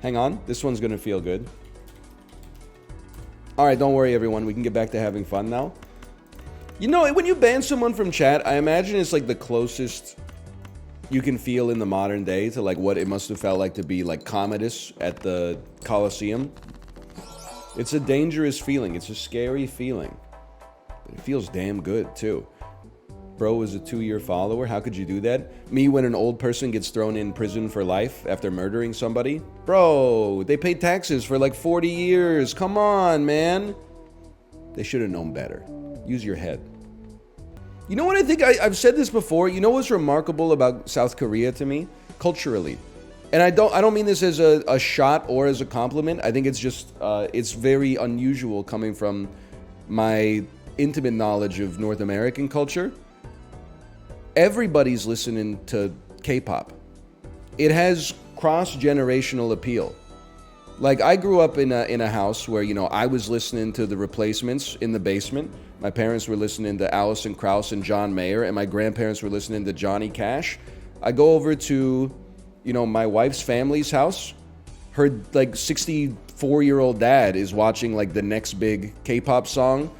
Hang on. This one's gonna feel good. Alright, don't worry everyone. We can get back to having fun now. You know, when you ban someone from chat, I imagine it's like the closest you can feel in the modern day to like what it must have felt like to be like Commodus at the Colosseum. It's a dangerous feeling. It's a scary feeling. But it feels damn good too. Bro is a 2-year follower. How could you do that? Me when an old person gets thrown in prison for life after murdering somebody? Bro, they paid taxes for like 40 years. Come on, man. They should have known better. Use your head. You know what I think? I've said this before. You know what's remarkable about South Korea to me? Culturally. And I don't mean this as a shot or as a compliment. I think it's just, it's very unusual coming from my intimate knowledge of North American culture. Everybody's listening to K-pop. It has cross-generational appeal. Like, I grew up in a house where, you know, I was listening to The Replacements in the basement. My parents were listening to Alison Krauss and John Mayer, and my grandparents were listening to Johnny Cash. I go over to, you know, my wife's family's house. Her, like, 64-year-old dad is watching, like, the next big K-pop song.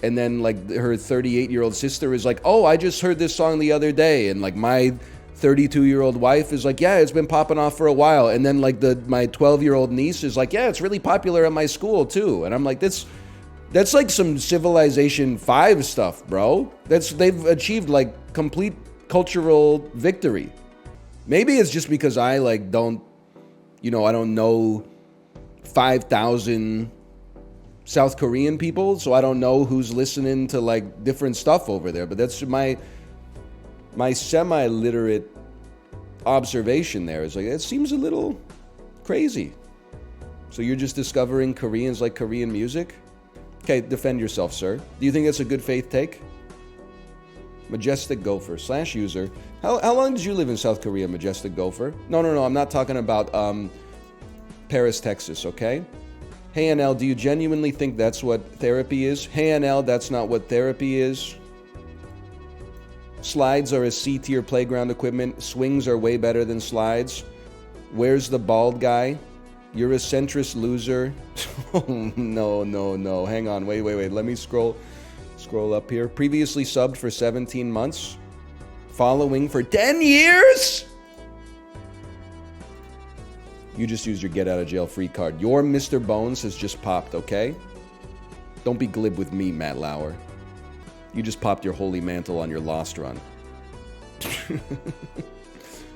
And then, like, her 38-year-old sister is like, oh, I just heard this song the other day. And, like, my 32-year-old wife is like, yeah, it's been popping off for a while. And then, like, my 12-year-old niece is like, yeah, it's really popular at my school, too. And I'm like, that's like some Civilization 5 stuff, bro. They've achieved, like, complete cultural victory. Maybe it's just because I, like, don't know 5,000... South Korean people, so I don't know who's listening to like different stuff over there, but that's my semi-literate observation there is like, it seems a little crazy. So you're just discovering Koreans like Korean music? Okay, defend yourself, sir. Do you think that's a good faith take? Majestic Gopher / user. How long did you live in South Korea, Majestic Gopher? No, I'm not talking about Paris, Texas, okay? Hey NL, do you genuinely think that's what therapy is? Hey NL, that's not what therapy is. Slides are a C-tier playground equipment. Swings are way better than slides. Where's the bald guy? You're a centrist loser. Oh, no. Hang on, wait. Let me scroll up here. Previously subbed for 17 months. Following for 10 years? You just used your get out of jail free card. Your Mr. Bones has just popped, okay? Don't be glib with me, Matt Lauer. You just popped your holy mantle on your lost run.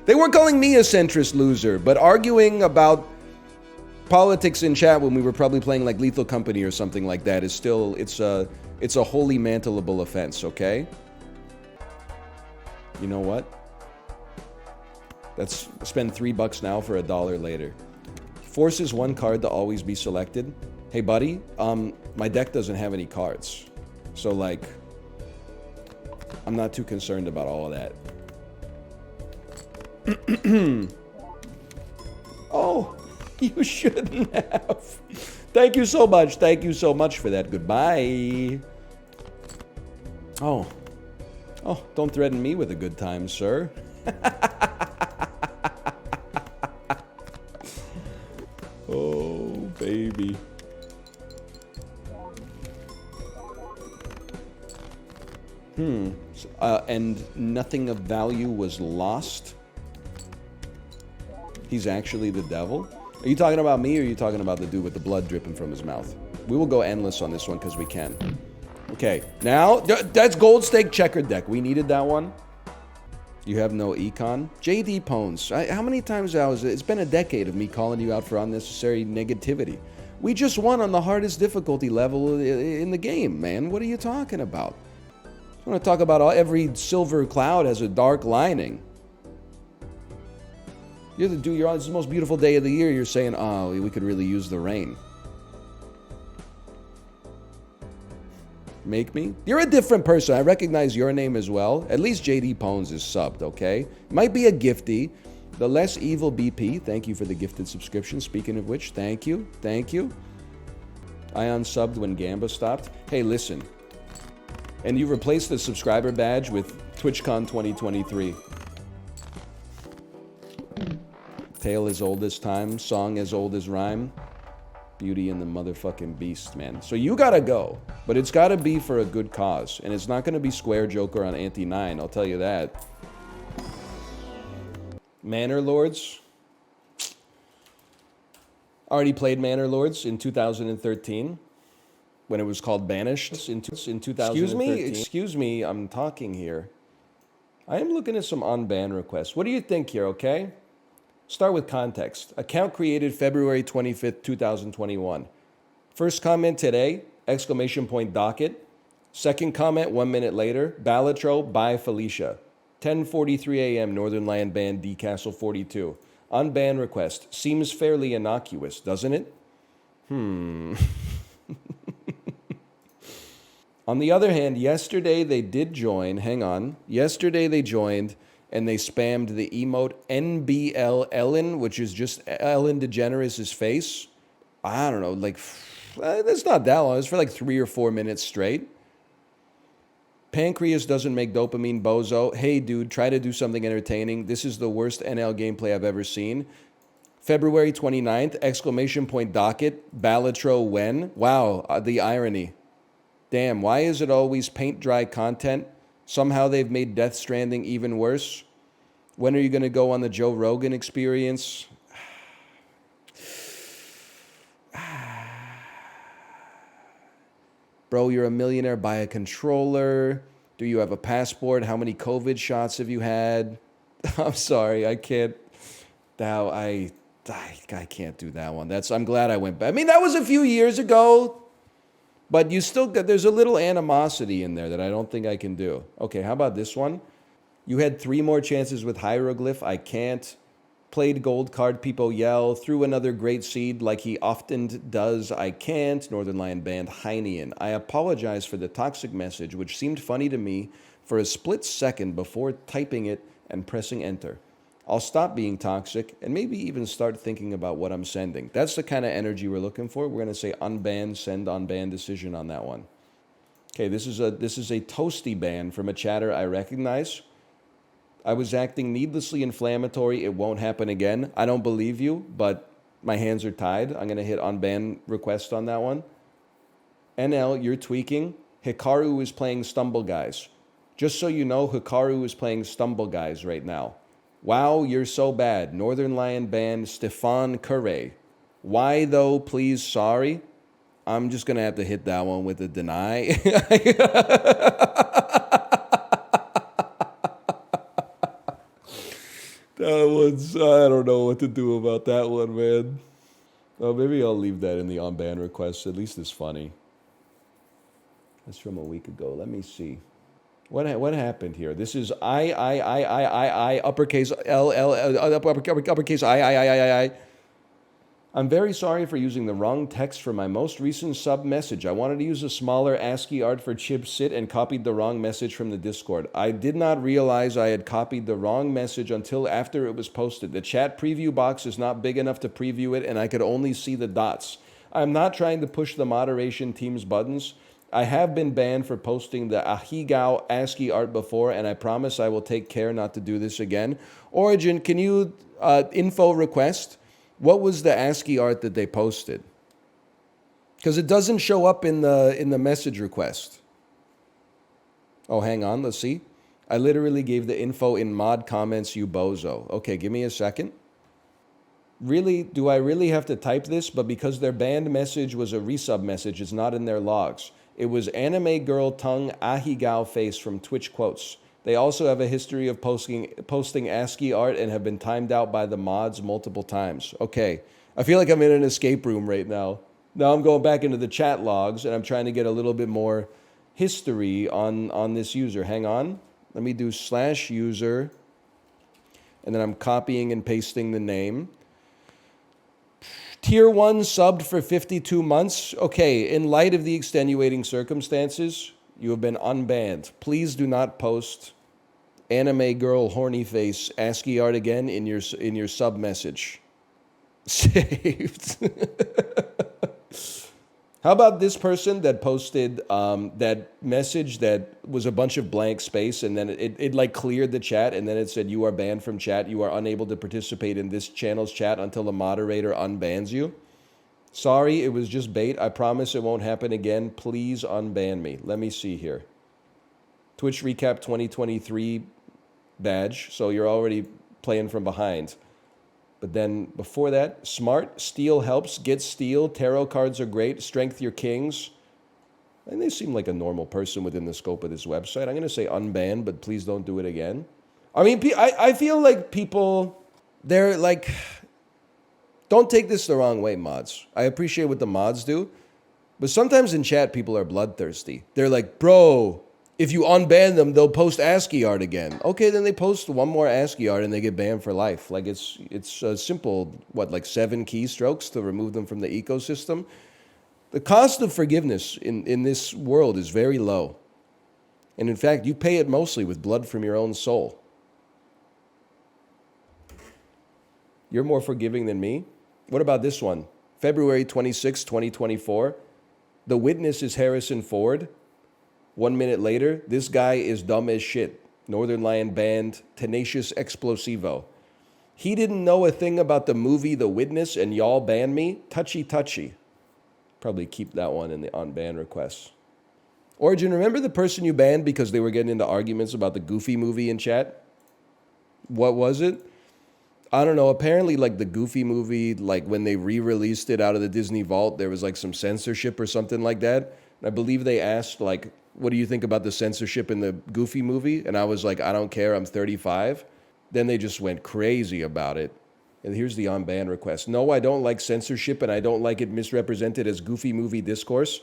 They weren't calling me a centrist loser, but arguing about politics in chat when we were probably playing like Lethal Company or something like that is still, it's a holy mantleable offense, You know what? Let's spend $3 now for $1 later. Forces one card to always be selected. Hey, buddy, my deck doesn't have any cards. So, like, I'm not too concerned about all of that. Oh, you shouldn't have. Thank you so much. Thank you so much for that. Goodbye. Oh, don't threaten me with a good time, sir. Oh, baby. And nothing of value was lost? He's actually the devil? Are you talking about me or are you talking about the dude with the blood dripping from his mouth? We will go endless on this one because we can. Okay, now, that's Gold Stake Checkered deck. We needed that one. You have no econ? JD Pones, how many times it's been a decade of me calling you out for unnecessary negativity. We just won on the hardest difficulty level in the game, man. What are you talking about? I want to talk about every silver cloud has a dark lining. This is the most beautiful day of the year. You're saying, oh, we could really use the rain. Make me? You're a different person. I recognize your name as well. At least JD Pones is subbed, okay? Might be a gifty. The Less Evil BP, thank you for the gifted subscription. Speaking of which, thank you. I unsubbed when Gamba stopped. Hey, listen. And you replaced the subscriber badge with TwitchCon 2023. Tale as old as time, song as old as rhyme. Beauty and the motherfucking beast, man. So you gotta go, but it's gotta be for a good cause, and it's not gonna be Square Joker on Ante 9, I'll tell you that. Manor Lords. Already played Manor Lords in 2013 when it was called Banished in 2013. Excuse me, I'm talking here. I am looking at some unban requests. What do you think here, okay? Start with context. Account created February 25th, 2021. First comment today, exclamation point docket. Second comment 1 minute later, Balatro by Felicia. 10:43 a.m. Northernlion band D Castle 42. Unban request. Seems fairly innocuous, doesn't it? On the other hand, yesterday they did join. Hang on. Yesterday they joined and they spammed the emote NBL Ellen, which is just Ellen DeGeneres' face. I don't know, like, that's not that long. It's for like 3 or 4 minutes straight. Pancreas doesn't make dopamine, bozo. Hey, dude, try to do something entertaining. This is the worst NL gameplay I've ever seen. February 29th, exclamation point docket, Balatro when? Wow, the irony. Damn, why is it always paint dry content? Somehow they've made Death Stranding even worse. When are you going to go on the Joe Rogan experience? Bro, you're a millionaire. Buy a controller. Do you have a passport? How many COVID shots have you had? I'm sorry, I can't. Now I can't do that one. I'm glad I went back. I mean, that was a few years ago, but you still there's a little animosity in there that I don't think I can do. Okay, how about this one? You had 3 more chances with Hieroglyph. I can't. Played gold card, people yell. Threw another great seed like he often does. I can't. Northernlion band Heinean. I apologize for the toxic message, which seemed funny to me for a split second before typing it and pressing enter. I'll stop being toxic and maybe even start thinking about what I'm sending. That's the kind of energy we're looking for. We're going to say unban, send unban decision on that one. Okay, this is a toasty ban from a chatter I recognize. I was acting needlessly inflammatory. It won't happen again. I don't believe you, but my hands are tied. I'm going to hit unban request on that one. NL, you're tweaking. Hikaru is playing Stumble Guys. Just so you know, Hikaru is playing Stumble Guys right now. Wow, you're so bad. Northernlion band Stefan Curre. Why though, please, sorry? I'm just going to have to hit that one with a deny. That one's, I don't know what to do about that one, man. Oh, maybe I'll leave that in the unban request. At least it's funny. That's from a week ago. Let me see. What happened here? This is I, uppercase L, uppercase I. I'm very sorry for using the wrong text for my most recent sub message. I wanted to use a smaller ASCII art for Chib Sit and copied the wrong message from the Discord. I did not realize I had copied the wrong message until after it was posted. The chat preview box is not big enough to preview it, and I could only see the dots. I'm not trying to push the moderation team's buttons. I have been banned for posting the Ahigao ASCII art before, and I promise I will take care not to do this again. Origin, can you info request? What was the ASCII art that they posted? Because it doesn't show up in the message request. Oh, hang on. Let's see. I literally gave the info in mod comments, you bozo. Okay, give me a second. Really, do I really have to type this? But because their banned message was a resub message, it's not in their logs. It was anime girl tongue ahigao face from Twitch quotes. They also have a history of posting ASCII art and have been timed out by the mods multiple times. Okay, I feel like I'm in an escape room right now. Now I'm going back into the chat logs and I'm trying to get a little bit more history on this user. Hang on. Let me do /user. And then I'm copying and pasting the name. Tier 1 subbed for 52 months. Okay, in light of the extenuating circumstances, you have been unbanned. Please do not post anime girl horny face ASCII art again in your sub message. Saved. How about this person that posted that message that was a bunch of blank space, and then it like cleared the chat, and then it said, "You are banned from chat. You are unable to participate in this channel's chat until the moderator unbans you. Sorry, it was just bait. I promise it won't happen again. Please unban me." Let me see here. Twitch Recap 2023 badge. So you're already playing from behind. But then before that, smart, steel helps, get steel, tarot cards are great, strength your kings. And they seem like a normal person within the scope of this website. I'm going to say unban, but please don't do it again. I mean, I feel like people, they're like, don't take this the wrong way, mods. I appreciate what the mods do. But sometimes in chat, people are bloodthirsty. They're like, bro, if you unban them, they'll post ASCII art again. Okay, then they post one more ASCII art and they get banned for life. Like it's a simple, like 7 keystrokes to remove them from the ecosystem. The cost of forgiveness in this world is very low. And in fact, you pay it mostly with blood from your own soul. You're more forgiving than me? What about this one? February 26, 2024. The witness is Harrison Ford. 1 minute later, this guy is dumb as shit. Northernlion banned Tenacious Explosivo. He didn't know a thing about the movie The Witness and y'all banned me? Touchy touchy. Probably keep that one in the Unban requests. Origin, remember the person you banned because they were getting into arguments about the Goofy movie in chat? What was it? I don't know. Apparently, like the Goofy movie, like when they re-released it out of the Disney Vault, there was like some censorship or something like that. And I believe they asked, like, what do you think about the censorship in the Goofy movie? And I was like, I don't care. I'm 35. Then they just went crazy about it. And here's the Unban request. No, I don't like censorship, and I don't like it misrepresented as Goofy movie discourse.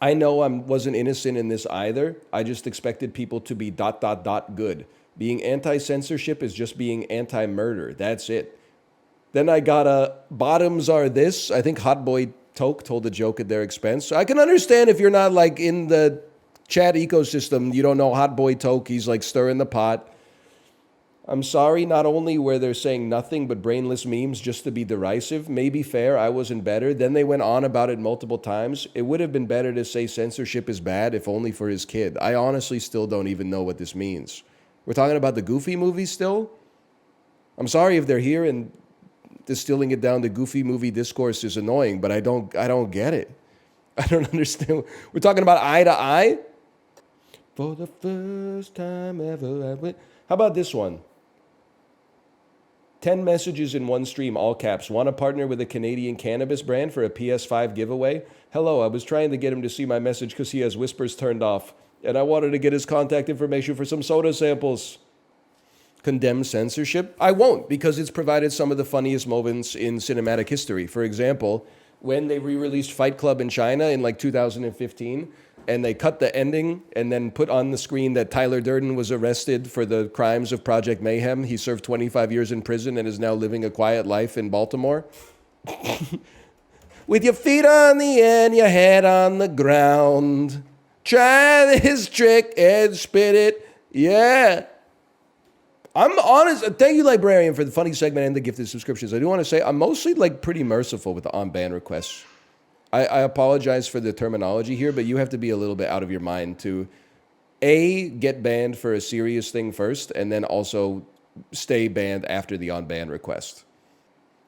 I know I wasn't innocent in this either. I just expected people to be ... good. Being anti-censorship is just being anti-murder. That's it. Then I got a bottoms are this. I think Hot Boy Toke told a joke at their expense. So I can understand if you're not like in the chat ecosystem, you don't know Hot Boy Toke. He's like stirring the pot. I'm sorry, not only were they saying nothing but brainless memes just to be derisive, maybe fair, I wasn't better. Then they went on about it multiple times. It would have been better to say censorship is bad, if only for his kid. I honestly still don't even know what this means. We're talking about the Goofy movie still? I'm sorry if they're here and distilling it down to Goofy movie discourse is annoying, but I don't get it. I don't understand. We're talking about eye to eye? For the first time ever I went. How about this one? 10 messages in one stream, all caps. Want to partner with a Canadian cannabis brand for a PS5 giveaway? Hello, I was trying to get him to see my message because he has whispers turned off. And I wanted to get his contact information for some soda samples. Condemn censorship? I won't, because it's provided some of the funniest moments in cinematic history. For example, when they re-released Fight Club in China in like 2015, and they cut the ending and then put on the screen that Tyler Durden was arrested for the crimes of Project Mayhem. He served 25 years in prison and is now living a quiet life in Baltimore. With your feet on the end, your head on the ground. Try this trick and spit it. Yeah. I'm honest. Thank you, Librarian, for the funny segment and the gifted subscriptions. I do want to say I'm mostly like pretty merciful with the on-ban requests. I apologize for the terminology here, but you have to be a little bit out of your mind to A, get banned for a serious thing first, and then also stay banned after the on-ban request.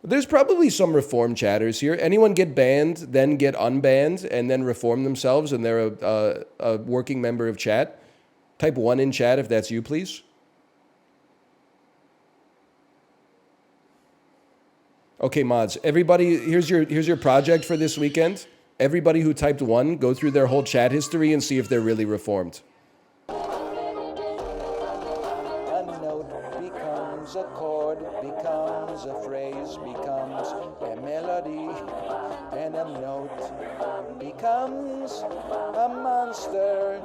There's probably some reform chatters here. Anyone get banned, then get unbanned, and then reform themselves, and they're a working member of chat? Type 1 in chat if that's you, please. Okay, mods, everybody, here's your project for this weekend. Everybody who typed 1, go through their whole chat history and see if they're really reformed. A note becomes a chord, becomes a phrase, becomes a melody, and a note becomes a monster.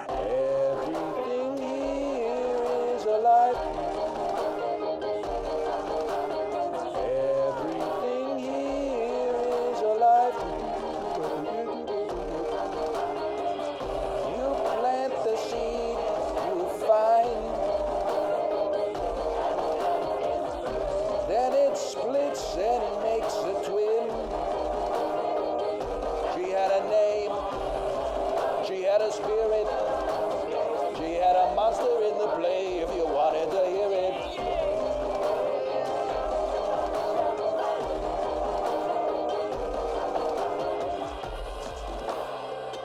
Everything here is alive. Splits and makes a twin. a name. She had a spirit. She had a monster in the play if you wanted to hear it.